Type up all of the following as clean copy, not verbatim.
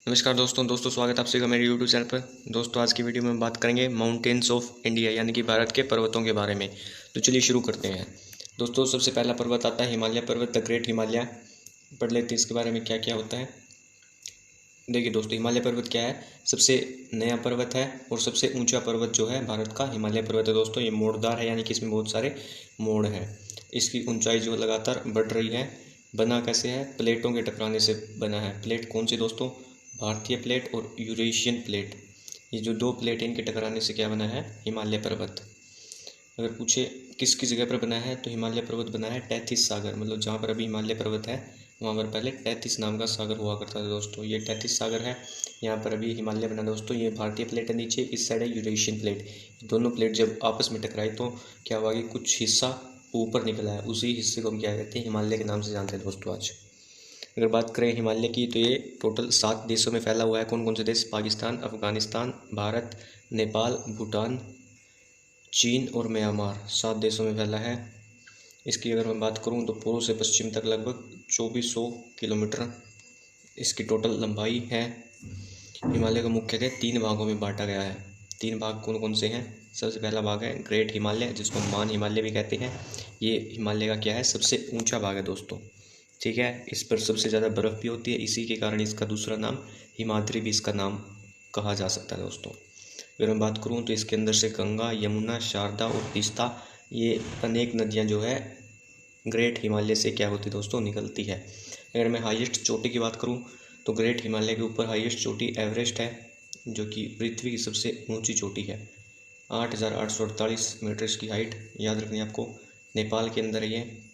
नमस्कार दोस्तों स्वागत है आप सभी का मेरे यूट्यूब चैनल पर। दोस्तों आज की वीडियो में बात करेंगे माउंटेन्स ऑफ इंडिया यानी कि भारत के पर्वतों के बारे में। तो चलिए शुरू करते हैं। दोस्तों सबसे पहला पर्वत आता है हिमालय पर्वत, द ग्रेट हिमालय। पढ़ लेते हैं इसके बारे में क्या क्या होता है। देखिए दोस्तों, हिमालय पर्वत क्या है? सबसे नया पर्वत है और सबसे ऊंचा पर्वत जो है भारत का हिमालय पर्वत है। दोस्तों ये मोड़दार है यानी कि इसमें बहुत सारे मोड़ हैं। इसकी ऊंचाई जो लगातार बढ़ रही है। बना कैसे है? प्लेटों के टकराने से बना है। प्लेट कौन सी दोस्तों? भारतीय प्लेट और यूरेशियन प्लेट। ये जो दो प्लेट इनके टकराने से क्या बना है? हिमालय पर्वत। अगर पूछे किस किस जगह पर बना है तो हिमालय पर्वत बना है तैतीस सागर, मतलब जहाँ पर अभी हिमालय पर्वत है वहाँ पर पहले तैतीस नाम का सागर हुआ करता था। दोस्तों ये तैतीस सागर है, यहाँ पर अभी हिमालय बना। दोस्तों ये भारतीय प्लेट है नीचे, इस साइड है यूरेशियन प्लेट। दोनों प्लेट जब आपस में टकराई तो क्या हुआ कि कुछ हिस्सा ऊपर निकला है, उसी हिस्से को हम क्या कहते हैं? हिमालय के नाम से जानते हैं। दोस्तों आज अगर बात करें हिमालय की तो ये टोटल 7 देशों में फैला हुआ है। कौन कौन से देश? पाकिस्तान, अफगानिस्तान, भारत, नेपाल, भूटान, चीन और म्यांमार। 7 देशों में फैला है। इसकी अगर मैं बात करूं तो पूर्व से पश्चिम तक लगभग 2400 किलोमीटर इसकी टोटल लंबाई है। हिमालय को मुख्यतः 3 भागों में बांटा गया है। 3 भाग कौन कौन से हैं? सबसे पहला भाग है ग्रेट हिमालय, जिसको मान हिमालय भी कहते हैं। ये हिमालय का क्या है? सबसे ऊंचा भाग है दोस्तों। ठीक है, इस पर सबसे ज़्यादा बर्फ़ भी होती है, इसी के कारण इसका दूसरा नाम हिमाद्री भी इसका नाम कहा जा सकता है। दोस्तों अगर मैं बात करूं तो इसके अंदर से गंगा, यमुना, शारदा और तीस्ता, ये अनेक नदियां जो है ग्रेट हिमालय से क्या होती है दोस्तों? निकलती है। अगर मैं हाईएस्ट चोटी की बात करूं तो ग्रेट हिमालय के ऊपर हाईएस्ट चोटी एवरेस्ट है, जो कि पृथ्वी की सबसे ऊंची चोटी है। 8,848 मीटर इसकी हाइट, याद रखनी है आपको। नेपाल के अंदर है ये।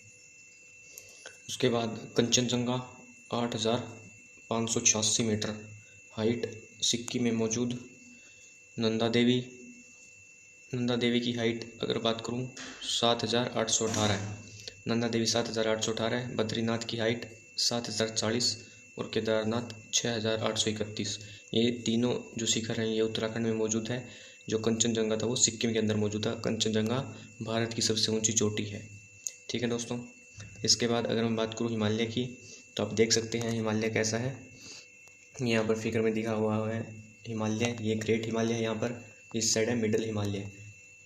उसके बाद कंचनजंगा 8,586 मीटर हाइट सिक्किम में मौजूद। नंदा देवी की हाइट अगर बात करूं 7,818 है। नंदा देवी 7,818 है। बद्रीनाथ की हाइट 7,040 और केदारनाथ 6,831। ये तीनों जो शिखर हैं ये उत्तराखंड में मौजूद है। जो कंचनजंगा था वो सिक्किम के अंदर मौजूद था। कंचनजंगा भारत की सबसे ऊंची चोटी है। ठीक है दोस्तों, इसके बाद अगर मैं बात करूँ हिमालय की तो आप देख सकते हैं हिमालय कैसा है। यहाँ पर फिगर में दिखा हुआ है हिमालय। ये ग्रेट हिमालय है, यहाँ पर इस साइड है मिडल हिमालय।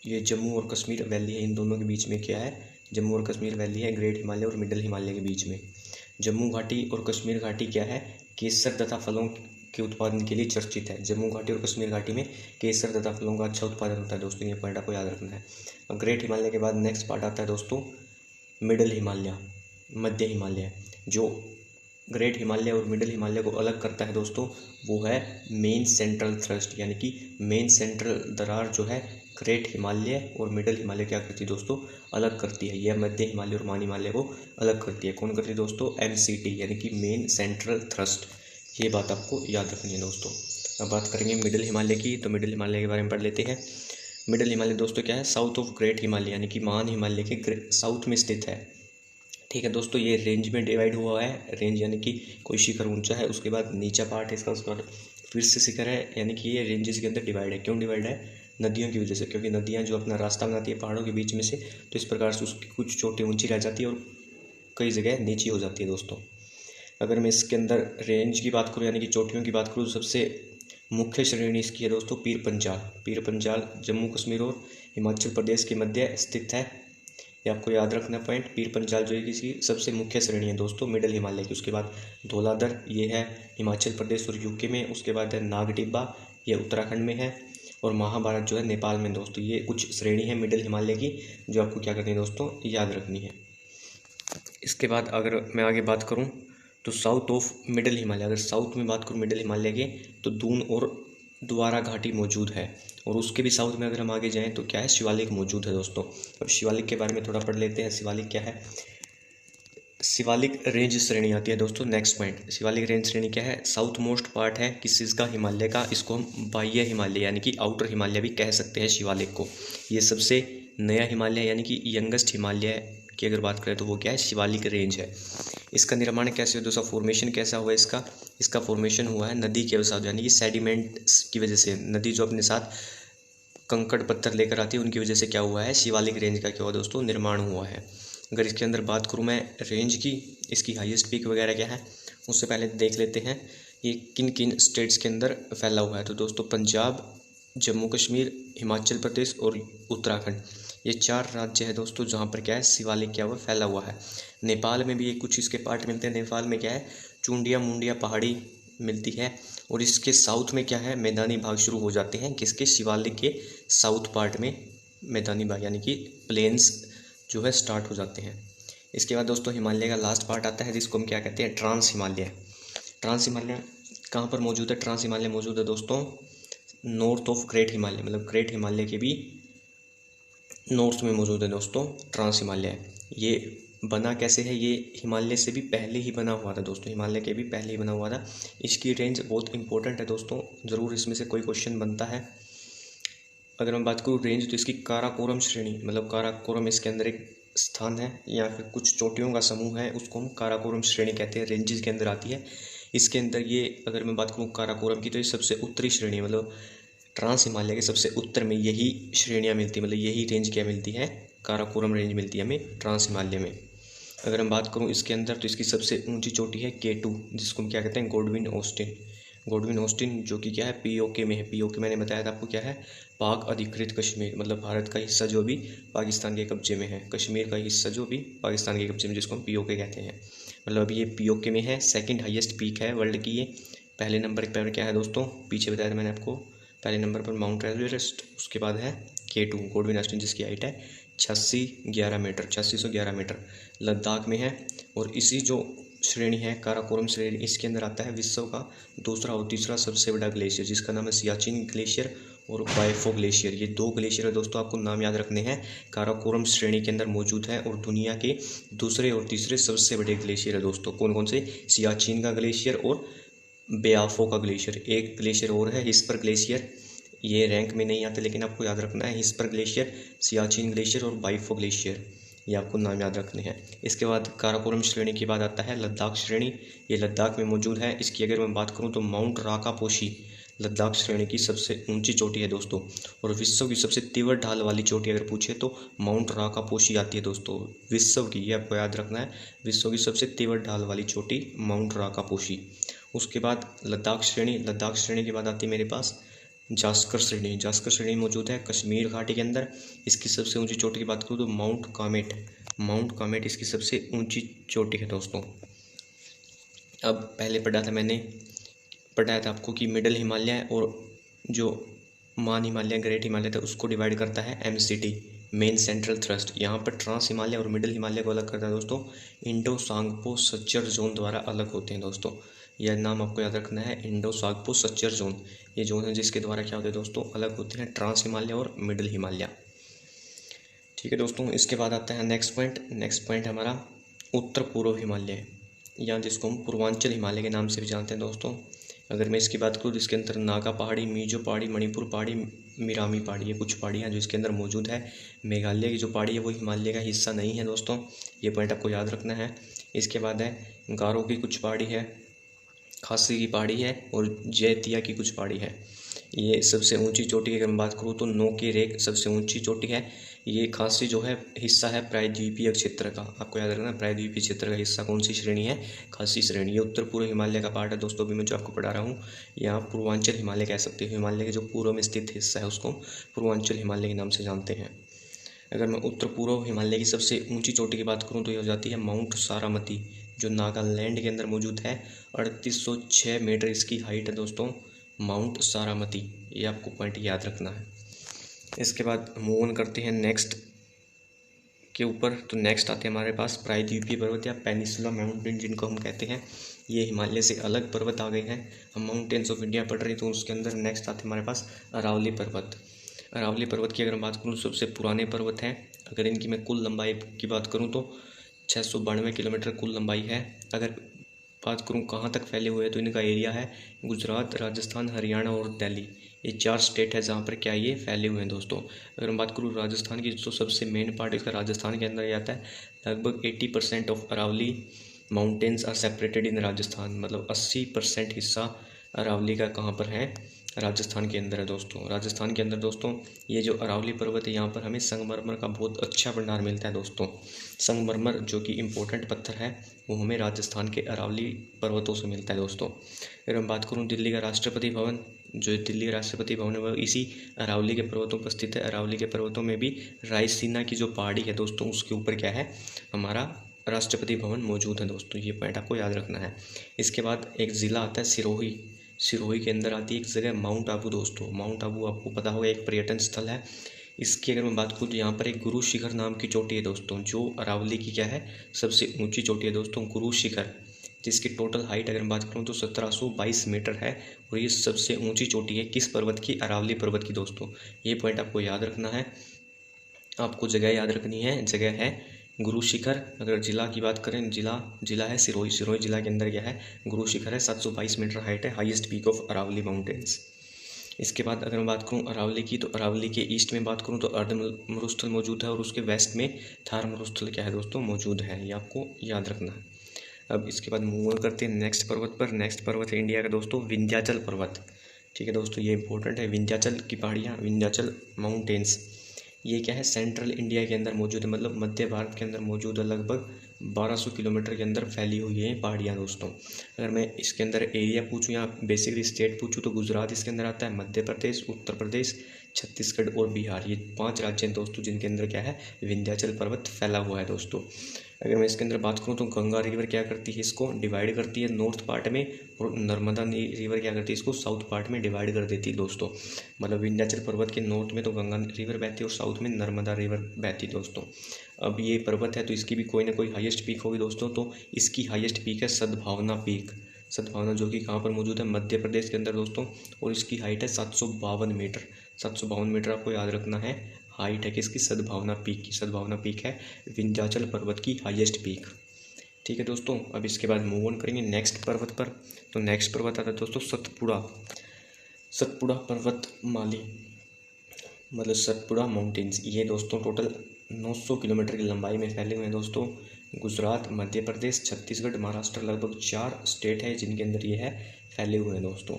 ये जम्मू और कश्मीर वैली है, इन दोनों के बीच में क्या है? जम्मू और कश्मीर वैली है ग्रेट हिमालय और मिडल हिमालय के बीच में। जम्मू घाटी और कश्मीर घाटी क्या है? केसर तथा फलों के उत्पादन के लिए चर्चित है। जम्मू घाटी और कश्मीर घाटी में केसर तथा फलों का अच्छा उत्पादन होता है। दोस्तों ये पॉइंट आपको याद रखना है। ग्रेट हिमालय के बाद नेक्स्ट पार्ट आता है दोस्तों मिडल हिमालय, मध्य हिमालय। जो ग्रेट हिमालय और मिडल हिमालय को अलग करता है दोस्तों वो है मेन सेंट्रल थ्रस्ट, यानी कि मेन सेंट्रल दरार जो है ग्रेट हिमालय और मिडल हिमालय क्या करती है दोस्तों? अलग करती है। यह मध्य हिमालय और मान हिमालय को अलग करती है। कौन करती है दोस्तों? MCT यानी कि मेन सेंट्रल थ्रस्ट। ये बात आपको याद रखनी है दोस्तों। अब बात करेंगे मिडल हिमालय की, तो मिडल हिमालय के बारे में पढ़ लेते हैं। मिडल हिमालय दोस्तों क्या है? साउथ ऑफ ग्रेट हिमालय यानी कि मान हिमालय के साउथ में स्थित है। ठीक है दोस्तों, ये रेंज में डिवाइड हुआ है। रेंज यानी कि कोई शिखर ऊंचा है, उसके बाद नीचा पार्ट है इसका, उसके बाद फिर से शिखर है, यानी कि ये रेंजेस के अंदर डिवाइड है। क्यों डिवाइड है? नदियों की वजह से, क्योंकि नदियाँ जो अपना रास्ता बनाती है पहाड़ों के बीच में से, तो इस प्रकार से उसकी कुछ चोटी ऊंची रह जाती है और कई जगह नीची हो जाती है। दोस्तों अगर मैं इसके अंदर रेंज की बात करूँ यानी कि चोटियों की बात करूँ तो सबसे मुख्य श्रेणी इसकी है दोस्तों पीर पंजाल जम्मू कश्मीर और हिमाचल प्रदेश के मध्य स्थित है। ये आपको याद रखना पॉइंट। पीर पंजाल जो है किसी सबसे मुख्य श्रेणी है दोस्तों मिडल हिमालय की। उसके बाद धौलाधर ये है हिमाचल प्रदेश और यूके में। उसके बाद है नागटिब्बा, ये उत्तराखंड में है। और महाभारत जो है नेपाल में। दोस्तों ये कुछ श्रेणी है मिडल हिमालय की जो आपको क्या करनी है दोस्तों? याद रखनी है। इसके बाद अगर मैं आगे बात करूँ तो साउथ ऑफ मिडल हिमालय, अगर साउथ में बात करूँ मिडल हिमालय के तो दून और द्वारा घाटी मौजूद है। और उसके भी साउथ में अगर हम आगे जाएं तो क्या है? शिवालिक मौजूद है दोस्तों। अब शिवालिक के बारे में थोड़ा पढ़ लेते हैं। शिवालिक क्या है? शिवालिक रेंज श्रेणी आती है दोस्तों। नेक्स्ट पॉइंट, शिवालिक रेंज श्रेणी क्या है? साउथ मोस्ट पार्ट है किस चीज़ का? हिमालय का। इसको हम बाह्य हिमालय यानी कि आउटर हिमालय भी कह सकते हैं शिवालिक को। ये सबसे नया हिमालय यानी कि यंगेस्ट हिमालय की अगर बात करें तो वो क्या है? शिवालिक रेंज है। इसका निर्माण कैसे हुआ दोस्तों? फॉर्मेशन कैसा हुआ इसका फॉर्मेशन हुआ है नदी के साथ, यानी कि सेडिमेंट्स की वजह से। नदी जो अपने साथ कंकड़ पत्थर लेकर आती है उनकी वजह से क्या हुआ है? शिवालिक रेंज का क्या हुआ दोस्तों? निर्माण हुआ है। अगर इसके अंदर बात करूँ मैं रेंज की, इसकी हाईएस्ट पीक वगैरह क्या है उससे पहले देख लेते हैं ये किन किन स्टेट्स के अंदर फैला हुआ है? तो दोस्तों पंजाब, जम्मू कश्मीर, हिमाचल प्रदेश और उत्तराखंड, ये 4 राज्य है दोस्तों जहाँ पर क्या है शिवालिक क्या हुआ फैला हुआ है। नेपाल में भी ये कुछ इसके पार्ट मिलते हैं। नेपाल में क्या है चुंडिया मुंडिया पहाड़ी मिलती है, और इसके साउथ में क्या है मैदानी भाग शुरू हो जाते हैं किसके शिवालिक के साउथ पार्ट में मैदानी भाग यानी कि प्लेन्स जो है स्टार्ट हो जाते हैं। इसके बाद दोस्तों हिमालय का लास्ट पार्ट आता है जिसको हम क्या कहते हैं ट्रांस हिमालय। ट्रांस हिमालय कहाँ पर मौजूद है? ट्रांस हिमालय मौजूद है दोस्तों नॉर्थ ऑफ ग्रेट हिमालय, मतलब ग्रेट हिमालय के भी नॉर्थ में मौजूद है दोस्तों ट्रांस हिमालय। ये बना कैसे है? ये हिमालय से भी पहले ही बना हुआ था दोस्तों, हिमालय के भी पहले ही बना हुआ था। इसकी रेंज बहुत इंपॉर्टेंट है दोस्तों, ज़रूर इसमें से कोई क्वेश्चन बनता है। अगर मैं बात करूँ रेंज तो इसकी काराकोरम श्रेणी, मतलब काराकोरम इसके अंदर एक स्थान है या फिर कुछ चोटियों का समूह है, उसको हम काराकोरम श्रेणी कहते हैं, रेंजेस के अंदर आती है। इसके अंदर ये अगर मैं बात करूँ काराकोरम की तो ये सबसे उत्तरी श्रेणी है, मतलब ट्रांस हिमालय के सबसे उत्तर में यही श्रेणियाँ मिलती, मतलब यही रेंज क्या मिलती है काराकोरम रेंज मिलती है हमें ट्रांस हिमालय में। अगर मैं बात करूँ इसके अंदर तो इसकी सबसे ऊंची चोटी है K2 जिसको हम क्या कहते हैं गोडविन ऑस्टिन। गोडविन ऑस्टिन जो कि क्या है POK में है। POK मैंने बताया था आपको क्या है पाक अधिकृत कश्मीर, मतलब भारत का हिस्सा जो भी पाकिस्तान के कब्जे में है, कश्मीर का हिस्सा जो भी पाकिस्तान के कब्जे में, जिसको हम POK कहते हैं। मतलब अभी ये POK में है। सेकंड हाईएस्ट पीक है वर्ल्ड की ये। पहले नंबर पर क्या है दोस्तों पीछे बताया था मैंने आपको, पहले नंबर पर माउंट एवरेस्ट, उसके बाद है K2 गोडविन ऑस्टिन जिसकी हाइट है 8611 मीटर लद्दाख में है। और इसी जो श्रेणी है काराकोरम श्रेणी, इसके अंदर आता है विश्व का दूसरा और तीसरा सबसे बड़ा ग्लेशियर जिसका नाम है सियाचिन ग्लेशियर और बायफो ग्लेशियर। ये 2 ग्लेशियर है दोस्तों, आपको नाम याद रखने हैं, काराकोरम श्रेणी के अंदर मौजूद है और दुनिया के दूसरे और तीसरे सबसे बड़े ग्लेशियर है दोस्तों। कौन कौन से? सियाचिन का ग्लेशियर और बेआफो का ग्लेशियर। एक ग्लेशियर और है हिस्पर ग्लेशियर, ये रैंक में नहीं आते लेकिन आपको याद रखना है हिस्पर ग्लेशियर, सियाचिन ग्लेशियर और बाइफो ग्लेशियर, ये आपको नाम याद रखने हैं। इसके बाद काराकोरम श्रेणी के बाद आता है लद्दाख श्रेणी, ये लद्दाख में मौजूद है। इसकी अगर मैं बात करूं तो माउंट राकापोशी लद्दाख श्रेणी की सबसे ऊंची चोटी है दोस्तों, और विश्व की सबसे तीव्र ढाल वाली चोटी अगर पूछे तो माउंट राकापोशी आती है दोस्तों विश्व की, ये आपको याद रखना है, विश्व की सबसे तीव्र ढाल वाली चोटी माउंट राकापोशी। उसके बाद लद्दाख श्रेणी के बाद आती है मेरे पास जास्कर श्रेणी। जास्कर श्रेणी मौजूद है कश्मीर घाटी के अंदर। इसकी सबसे ऊंची चोटी की बात करूँ तो माउंट कामेट इसकी सबसे ऊंची चोटी है दोस्तों। अब पहले पढ़ाया था आपको कि मिडल हिमालय और जो मान हिमालय ग्रेट हिमालय था उसको डिवाइड करता है MCT मेन सेंट्रल थ्रस्ट। यहाँ पर ट्रांस हिमालय और मिडल हिमालय को अलग करता है दोस्तों इंडो सांगपो सच्चर जोन द्वारा अलग होते हैं दोस्तों। यह नाम आपको याद रखना है इंडो सांगपो सच्चर जोन, ये जोन है जिसके द्वारा क्या होते हैं दोस्तों अलग होते हैं ट्रांस हिमालय और मिडल हिमालय। ठीक है दोस्तों, इसके बाद आता है नेक्स्ट पॉइंट हमारा उत्तर पूर्व हिमालय, या जिसको हम पूर्वांचल हिमालय के नाम से भी जानते हैं दोस्तों। अगर मैं इसकी बात करूँ तो इसके अंदर नागा पहाड़ी, मिजो पहाड़ी, मणिपुर पहाड़ी, मिरामी पहाड़ी, ये कुछ पहाड़ियाँ जो इसके अंदर मौजूद है। मेघालय की जो पहाड़ी है वो हिमालय का हिस्सा नहीं है दोस्तों, ये पॉइंट आपको याद रखना है। इसके बाद है गारो की कुछ पहाड़ी है, खासी की पहाड़ी है और जैतिया की कुछ पहाड़ी है। ये सबसे ऊंची चोटी की अगर मैं बात करूँ तो नो की रेक सबसे ऊंची चोटी है। ये खासी जो है हिस्सा है प्रायद्वीपीय क्षेत्र का, आपको याद रखना प्रायद्वीपीय क्षेत्र का हिस्सा कौन सी श्रेणी है? खासी श्रेणी। ये उत्तर पूर्व हिमालय का पार्ट है दोस्तों, अभी मैं जो आपको पढ़ा रहा हूँ। यहाँ पूर्वांचल हिमालय कह सकते हो, हिमालय के जो पूर्व में स्थित हिस्सा है उसको पूर्वांचल हिमालय के नाम से जानते हैं। अगर मैं उत्तर पूर्व हिमालय की सबसे ऊँची चोटी की बात करूँ तो ये हो जाती है माउंट सारामती जो नागालैंड के अंदर मौजूद है। 3806 मीटर इसकी हाइट है दोस्तों माउंट सारामती, ये आपको पॉइंट याद रखना है। इसके बाद मूव ऑन करते हैं नेक्स्ट के ऊपर। तो नेक्स्ट आते हैं हमारे पास प्रायद्वीपीय पर्वत या पेनिसुला माउंटेन जिनको हम कहते हैं। ये हिमालय से अलग पर्वत आ गए हैं। हम माउंटेन्स ऑफ इंडिया पढ़ रहे हैं तो उसके अंदर नेक्स्ट आते हैं हमारे पास अरावली पर्वत। अरावली पर्वत की अगर मैं बात करूँ सबसे पुराने पर्वत हैं। अगर इनकी मैं कुल लंबाई की बात करूँ तो 692 किलोमीटर कुल लंबाई है। अगर बात करूँ कहाँ तक फैले हुए हैं तो इनका एरिया है गुजरात, राजस्थान, हरियाणा और दिल्ली, ये 4 स्टेट है जहाँ पर क्या ये फैले हुए हैं दोस्तों। अगर मैं बात करूँ राजस्थान की तो सबसे मेन पार्ट इसका राजस्थान के अंदर आता है। लगभग 80% of Aravalli mountains are separated in Rajasthan, मतलब 80% हिस्सा अरावली का कहाँ पर है? राजस्थान के अंदर है दोस्तों। राजस्थान के अंदर दोस्तों ये जो अरावली पर्वत है, यहाँ पर हमें संगमरमर का बहुत अच्छा भंडार मिलता है दोस्तों। संगमरमर जो कि इम्पोर्टेंट पत्थर है वो हमें राजस्थान के अरावली पर्वतों से मिलता है दोस्तों। अगर मैं बात करूँ दिल्ली का राष्ट्रपति भवन, जो दिल्ली राष्ट्रपति भवन है वो इसी अरावली के पर्वतों पर स्थित है। अरावली के पर्वतों में भी रायसीना की जो पहाड़ी है दोस्तों, उसके ऊपर क्या है, हमारा राष्ट्रपति भवन मौजूद है दोस्तों। ये पॉइंट आपको याद रखना है। इसके बाद एक ज़िला आता है सिरोही। सिरोही के अंदर आती है एक जगह माउंट आबू दोस्तों। माउंट आबू आपको पता होगा एक पर्यटन स्थल है। इसकी अगर मैं बात करूँ तो यहाँ पर एक गुरु शिखर नाम की चोटी है दोस्तों, जो अरावली की क्या है, सबसे ऊंची चोटी है दोस्तों, गुरु शिखर, जिसकी टोटल हाइट अगर मैं बात करूँ तो 1722 मीटर है। और ये सबसे ऊंची चोटी है किस पर्वत की, अरावली पर्वत की दोस्तों। ये पॉइंट आपको याद रखना है। आपको जगह याद रखनी है, जगह है गुरु शिखर। अगर जिला की बात करें, जिला है सिरोही। सिरोही जिला के अंदर क्या है, गुरु शिखर है, 722 मीटर हाइट है, highest peak of Aravalli mountains. इसके बाद अगर मैं बात करूं अरावली की, तो अरावली के ईस्ट में बात करूं तो अर्ध मरुस्थल मौजूद है, और उसके वेस्ट में थार मरुस्थल क्या है दोस्तों, मौजूद है। ये आपको याद रखना है। अब इसके बाद मूव करते हैं नेक्स्ट पर्वत पर। नेक्स्ट पर्वत है इंडिया का दोस्तों विंध्याचल पर्वत। ठीक है दोस्तों, ये इंपॉर्टेंट है। विंध्याचल की पहाड़ियाँ, विंध्याचल माउंटेन्स, ये क्या है, सेंट्रल इंडिया के अंदर मौजूद है, मतलब मध्य भारत के अंदर मौजूद है। लगभग 1200 किलोमीटर के अंदर फैली हुई है पहाड़ियाँ दोस्तों। अगर मैं इसके अंदर एरिया पूछूं या बेसिकली स्टेट पूछूं तो गुजरात इसके अंदर आता है, मध्य प्रदेश, उत्तर प्रदेश, छत्तीसगढ़ और बिहार। ये 5 राज्य हैं दोस्तों जिनके अंदर क्या है, विंध्याचल पर्वत फैला हुआ है दोस्तों। अगर मैं इसके अंदर बात करूँ तो गंगा रिवर क्या करती है, इसको डिवाइड करती है नॉर्थ पार्ट में, और नर्मदा रिवर क्या करती है, इसको साउथ पार्ट में डिवाइड कर देती है दोस्तों। मतलब विंध्याचल पर्वत के नॉर्थ में तो गंगा रिवर बहती है और साउथ में नर्मदा रिवर बहती है दोस्तों। अब ये पर्वत है तो इसकी भी कोई ना कोई हाईएस्ट पीक होगी दोस्तों। तो इसकी हाईएस्ट पीक है सद्भावना पीक। सद्भावना जो कि कहाँ पर मौजूद है, मध्य प्रदेश के अंदर दोस्तों, और इसकी हाइट है 752 मीटर। 752 मीटर आपको याद रखना है, हाइट है किसकी, सद्भावना पीक की। सद्भावना पीक है विंध्याचल पर्वत की हाईएस्ट पीक। ठीक है दोस्तों, अब इसके बाद मूव ऑन करेंगे नेक्स्ट पर्वत पर। तो नेक्स्ट पर्वत आता है दोस्तों सतपुड़ा। सतपुड़ा पर्वत माली, मतलब सतपुड़ा माउंटेन्स। ये दोस्तों टोटल 900 किलोमीटर की लंबाई में फैले हुए हैं दोस्तों। गुजरात, मध्य प्रदेश, छत्तीसगढ़, महाराष्ट्र, लगभग 4 स्टेट है जिनके अंदर ये है फैले हुए हैं दोस्तों।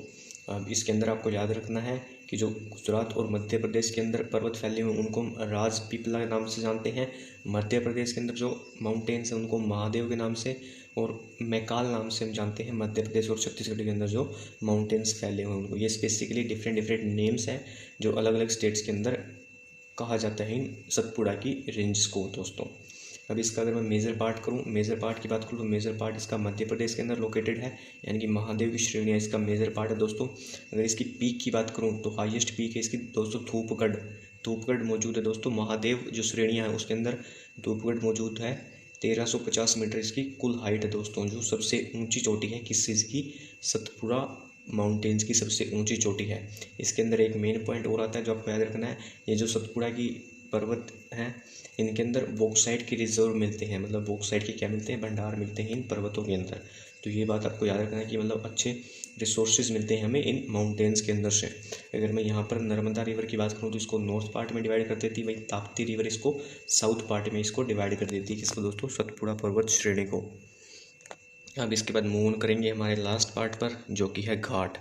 अब इसके अंदर आपको याद रखना है कि जो गुजरात और मध्य प्रदेश के अंदर पर्वत फैले हुए हैं उनको हम राजपीपला के नाम से जानते हैं। मध्य प्रदेश के अंदर जो माउंटेन्स हैं उनको महादेव के नाम से और मैकाल नाम से हम जानते हैं। मध्य प्रदेश और छत्तीसगढ़ के अंदर जो माउंटेन्स फैले हुए हैं उनको, ये स्पेसिफिकली डिफरेंट नेम्स हैं जो अलग अलग स्टेट्स के अंदर कहा जाता है इन सतपुड़ा की रेंज को दोस्तों। अब इसका अगर मैं मेजर पार्ट करूं, मेजर पार्ट की बात करूं तो मेजर पार्ट इसका मध्य प्रदेश के अंदर लोकेटेड है, यानी कि महादेव की श्रेणियाँ इसका मेजर पार्ट है दोस्तों। अगर इसकी पीक की बात करूं तो हाईएस्ट पीक है इसकी दोस्तों धूपगढ़। धूपगढ़ मौजूद है दोस्तों, महादेव जो श्रेणियाँ हैं उसके अंदर धूपगढ़ मौजूद है। 1350 मीटर इसकी कुल हाइट है दोस्तों, जो सबसे ऊँची चोटी है किस चीज़ की, सतपुड़ा माउंटेन्स की सबसे ऊंची चोटी है। इसके अंदर एक मेन पॉइंट और आता है जो आपको याद रखना है, ये जो सतपुड़ा की पर्वत हैं इनके अंदर बॉक्साइट की रिजर्व मिलते हैं, मतलब बॉक्साइट के क्या मिलते हैं, भंडार मिलते हैं इन पर्वतों के अंदर। तो ये बात आपको याद रखना है कि मतलब अच्छे रिसोर्सेज मिलते हैं हमें इन माउंटेन्स के अंदर से। अगर मैं यहाँ पर नर्मदा रिवर की बात करूँ तो इसको नॉर्थ पार्ट में डिवाइड कर देती, वही ताप्ती रिवर इसको साउथ पार्ट में इसको डिवाइड कर देती है, किसको दोस्तों, सतपुड़ा पर्वत श्रेणी को। अब इसके बाद मूव ऑन करेंगे हमारे लास्ट पार्ट पर जो कि है घाट।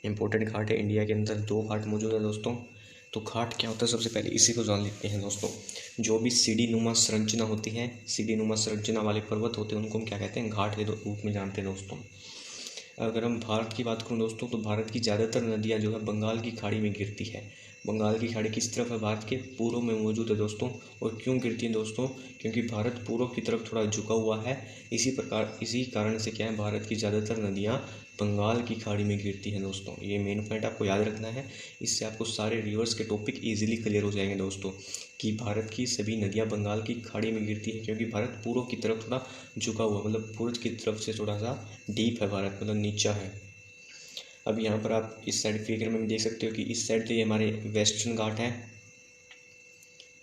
इंपॉर्टेंट घाट है, इंडिया के अंदर 2 घाट मौजूद है दोस्तों। तो घाट क्या होता है, सबसे पहले इसी को जान लेते हैं दोस्तों। जो भी सीढ़ी नुमा संरचना होती है, सीढ़ी नुमा संरचना वाले पर्वत होते हैं उनको हम क्या कहते हैं, घाट के रूप में जानते हैं दोस्तों। अगर हम भारत की बात करूं दोस्तों तो भारत की ज़्यादातर नदियां जो है बंगाल की खाड़ी में गिरती है। बंगाल की खाड़ी किस तरफ है, भारत के पूर्व में मौजूद है दोस्तों। और क्यों गिरती है दोस्तों, क्योंकि भारत पूर्व की तरफ थोड़ा झुका हुआ है, इसी कारण से क्या है, भारत की ज़्यादातर नदियाँ बंगाल की खाड़ी में गिरती हैं दोस्तों। ये मेन पॉइंट आपको याद रखना है, इससे आपको सारे रिवर्स के टॉपिक ईजिली क्लियर हो जाएंगे दोस्तों, कि भारत की सभी नदियाँ बंगाल की खाड़ी में गिरती है क्योंकि भारत पूर्व की तरफ थोड़ा झुका हुआ, मतलब पूर्व की तरफ से थोड़ा सा डीप है भारत, मतलब नीचा है। अब यहाँ पर आप इस साइड फिगर में भी देख सकते हो कि इस साइड तो ये हमारे वेस्टर्न घाट है,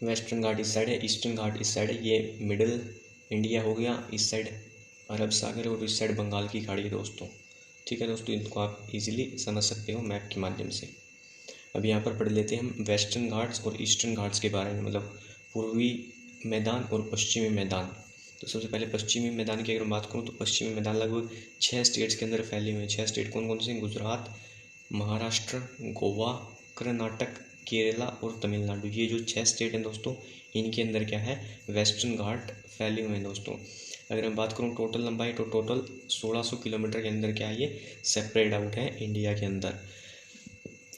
वेस्टर्न घाट इस साइड है, ईस्टर्न घाट इस साइड है, ये मिडिल इंडिया हो गया, इस साइड अरब सागर और इस साइड बंगाल की खाड़ी है दोस्तों। ठीक है दोस्तों, इनको आप इजीली समझ सकते हो मैप के माध्यम से। अब यहाँ पर पढ़ लेते हैं हम वेस्टर्न घाट्स और ईस्टर्न घाट्स के बारे में, मतलब पूर्वी मैदान और पश्चिमी मैदान। तो सबसे पहले पश्चिमी मैदान की अगर मैं बात करूँ तो पश्चिमी मैदान लगभग 6 स्टेट्स के अंदर फैले हुए हैं। 6 स्टेट कौन कौन से हैं, गुजरात, महाराष्ट्र, गोवा, कर्नाटक, केरला और तमिलनाडु, ये जो 6 स्टेट हैं दोस्तों, इनके अंदर क्या है, वेस्टर्न घाट फैले हुए हैं दोस्तों। अगर मैं बात करूँ टोटल लंबाई, तो टोटल 1600 किलोमीटर के अंदर क्या है, ये सेपरेट आउट है इंडिया के अंदर।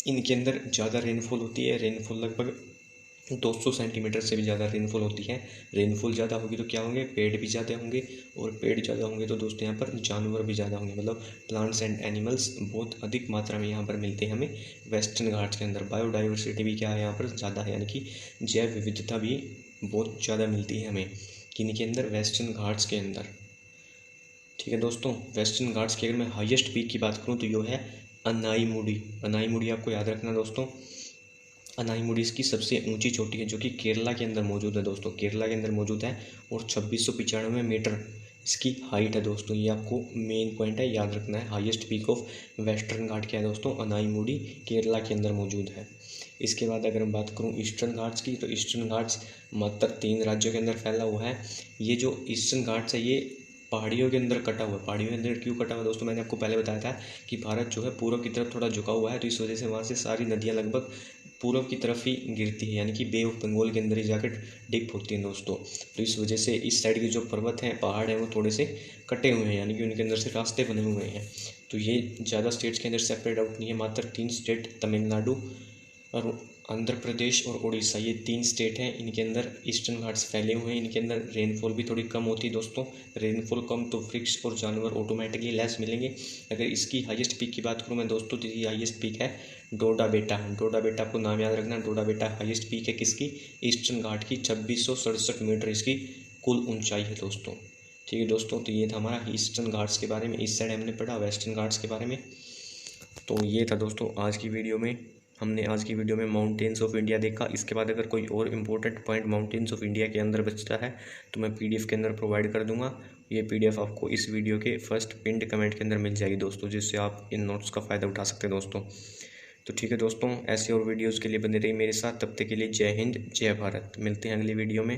इनके अंदर ज़्यादा रेनफॉल होती है, रेनफॉल लगभग 200 सेंटीमीटर से भी ज़्यादा रेनफॉल होती है। रेनफॉल ज़्यादा होगी तो क्या होंगे, पेड़ भी ज़्यादा होंगे, और पेड़ ज़्यादा होंगे तो दोस्तों यहाँ पर जानवर भी ज़्यादा होंगे, मतलब प्लांट्स एंड एनिमल्स बहुत अधिक मात्रा में यहाँ पर मिलते हैं हमें वेस्टर्न घाट्स के अंदर। बायोडाइवर्सिटी भी क्या है यहाँ पर ज़्यादा है, यानी कि जैव विविधता भी बहुत ज़्यादा मिलती है हमें किन के अंदर, वेस्टर्न घाट्स के अंदर। ठीक है दोस्तों, वेस्टर्न घाट्स की अगर मैं हाईएस्ट पीक की बात करूँ तो ये है अनाईमुडी। अनाईमुडी आपको याद रखना दोस्तों, अनाईमुडी इसकी सबसे ऊंची चोटी है जो कि केरला के अंदर मौजूद है दोस्तों, केरला के अंदर मौजूद है, और 2695 मीटर इसकी हाइट है दोस्तों। ये आपको मेन पॉइंट है, याद रखना है। हाईएस्ट पीक ऑफ वेस्टर्न घाट क्या है दोस्तों, अनाईमुडी केरला के अंदर मौजूद है। इसके बाद अगर मैं बात करूँ ईस्टर्न घाट्स की, तो ईस्टर्न घाट्स मात्र 3 राज्यों के अंदर फैला हुआ है। ये जो ईस्टर्न घाट्स है ये पहाड़ियों के अंदर कटा हुआ है। पहाड़ियों के अंदर क्यों कटा हुआ दोस्तों, मैंने आपको पहले बताया था कि भारत जो है पूर्व की तरफ थोड़ा झुका हुआ है, तो इस वजह से वहाँ से सारी नदियाँ लगभग पूर्व की तरफ ही गिरती है, यानी कि बे ऑफ बंगाल के अंदर ही जाकर डिप होती हैं दोस्तों। तो इस वजह से इस साइड के जो पर्वत हैं, पहाड़ हैं, वो थोड़े से कटे हुए हैं, यानी कि उनके अंदर से रास्ते बने हुए हैं। तो ये ज़्यादा स्टेट्स के अंदर सेपरेट आउट नहीं है, मात्र 3 स्टेट तमिलनाडु और आंध्र प्रदेश और उड़ीसा, ये 3 स्टेट हैं, इनके अंदर ईस्टर्न घाट्स फैले हुए हैं। इनके अंदर रेनफॉल भी थोड़ी कम होती है दोस्तों। रेनफॉल कम तो वृक्ष और जानवर ऑटोमेटिकली लेस मिलेंगे। अगर इसकी हाईएस्ट पीक की बात करूँ मैं दोस्तों, तो ये हाईएस्ट पीक है डोडा बेटा। डोडा बेटा आपको नाम याद रखना, डोडा बेटा हाईएस्ट पीक है किसकी, ईस्टर्न घाट की। 2667 मीटर इसकी कुल ऊंचाई है दोस्तों। ठीक है दोस्तों, तो ये था हमारा ईस्टर्न घाट्स के बारे में। इस साइड हमने पढ़ा वेस्टर्न घाट्स के बारे में। तो ये था दोस्तों आज की वीडियो में, हमने आज की वीडियो में माउंटेन्स ऑफ इंडिया देखा। इसके बाद अगर कोई और important point mountains of India के अंदर बचता है तो मैं पीडीएफ के अंदर प्रोवाइड कर दूंगा। ये पीडीएफ आपको इस वीडियो के फर्स्ट पिंड कमेंट के अंदर मिल जाएगी दोस्तों, जिससे आप इन नोट्स का फ़ायदा उठा सकते हैं दोस्तों। तो ठीक है दोस्तों, ऐसे और वीडियोज़ के लिए बने रहिए मेरे साथ। तब तक के लिए जय हिंद, जय भारत। मिलते हैं अगली वीडियो में।